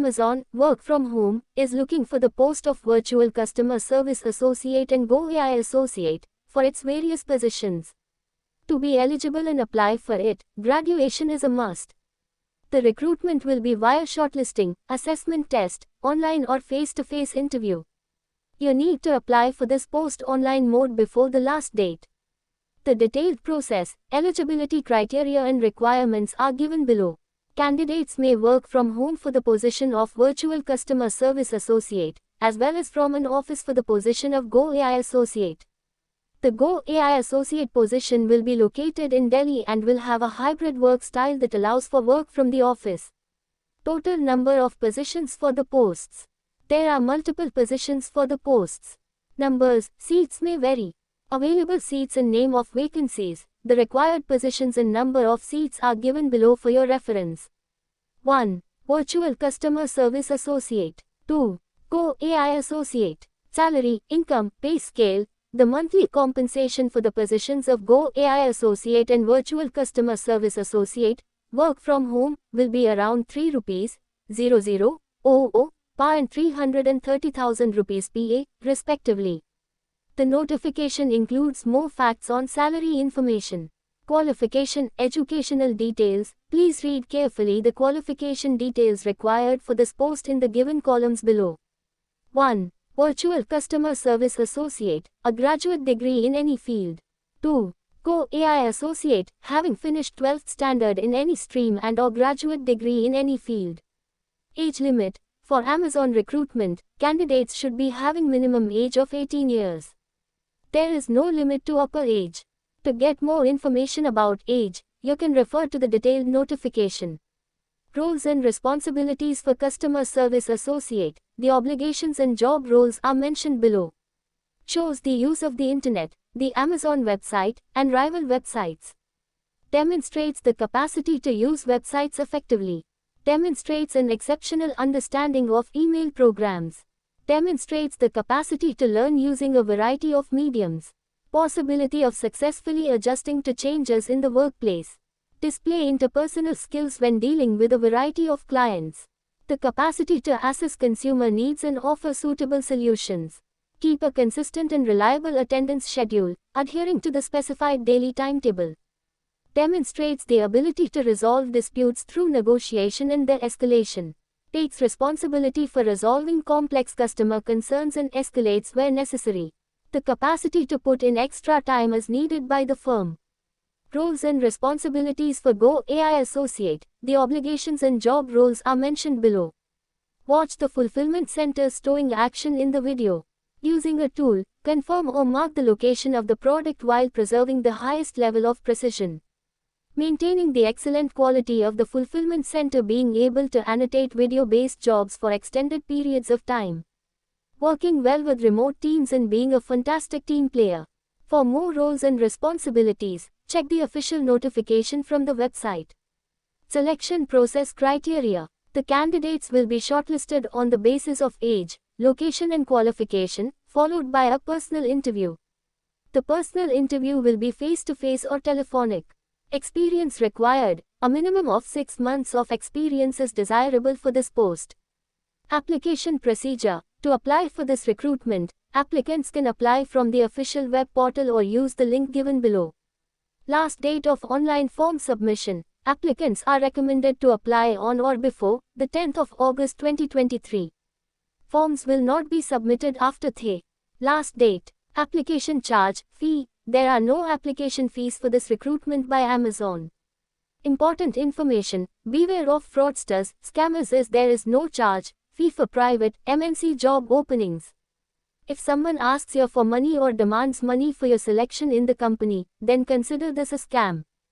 Amazon, work from home, is looking for the post of Virtual Customer Service Associate and Go AI Associate for its various positions. To be eligible and apply for it, graduation is a must. The recruitment will be via shortlisting, assessment test, online or face-to-face interview. You need to apply for this post online mode before the last date. The detailed process, eligibility criteria and requirements are given below. Candidates may work from home for the position of Virtual Customer Service Associate, as well as from an office for the position of Go AI Associate. The Go AI Associate position will be located in Delhi and will have a hybrid work style that allows for work from the office. Total number of positions for the posts. There are multiple positions for the posts. Numbers, seats may vary. Available seats and name of vacancies. The required positions and number of seats are given below for your reference. 1. Virtual Customer Service Associate. 2. Go AI Associate. Salary, income, pay scale. The monthly compensation for the positions of Go AI Associate and Virtual Customer Service Associate, work from home, will be around 3 rupees, 0000 PAR and 330,000 rupees PA, respectively. The notification includes more facts on salary information. Qualification, educational details. Please read carefully the qualification details required for this post in the given columns below. 1. Virtual Customer Service Associate, a graduate degree in any field. 2. Go AI Associate, having finished 12th standard in any stream and/or graduate degree in any field. Age limit. For Amazon recruitment, candidates should be having minimum age of 18 years. There is no limit to upper age. To get more information about age, you can refer to the detailed notification. Roles and responsibilities for Customer Service Associate. The obligations and job roles are mentioned below. Shows the use of the internet, the Amazon website, and rival websites. Demonstrates the capacity to use websites effectively. Demonstrates an exceptional understanding of email programs. Demonstrates the capacity to learn using a variety of mediums. Possibility of successfully adjusting to changes in the workplace. Display interpersonal skills when dealing with a variety of clients. The capacity to assess consumer needs and offer suitable solutions. Keep a consistent and reliable attendance schedule, adhering to the specified daily timetable. Demonstrates the ability to resolve disputes through negotiation and their escalation. Takes responsibility for resolving complex customer concerns and escalates where necessary. The capacity to put in extra time as needed by the firm. Roles and responsibilities for Go AI Associate. The obligations and job roles are mentioned below. Watch the fulfillment center's towing action in the video. Using a tool, confirm or mark the location of the product while preserving the highest level of precision. Maintaining the excellent quality of the fulfillment center, being able to annotate video-based jobs for extended periods of time. Working well with remote teams and being a fantastic team player. For more roles and responsibilities, check the official notification from the website. Selection process criteria. The candidates will be shortlisted on the basis of age, location and qualification, followed by a personal interview. The personal interview will be face-to-face or telephonic. Experience required. A minimum of 6 months of experience is desirable for this post. Application procedure. To apply for this recruitment, applicants can apply from the official web portal or use the link given below. Last date of online form submission. Applicants are recommended to apply on or before the 10th of August 2023. Forms will not be submitted after the last date. Application charge, fee. There are no application fees for this recruitment by Amazon. Important information. Beware of fraudsters, scammers, as there is no charge, fee for private, MNC job openings. If someone asks you for money or demands money for your selection in the company, then consider this a scam.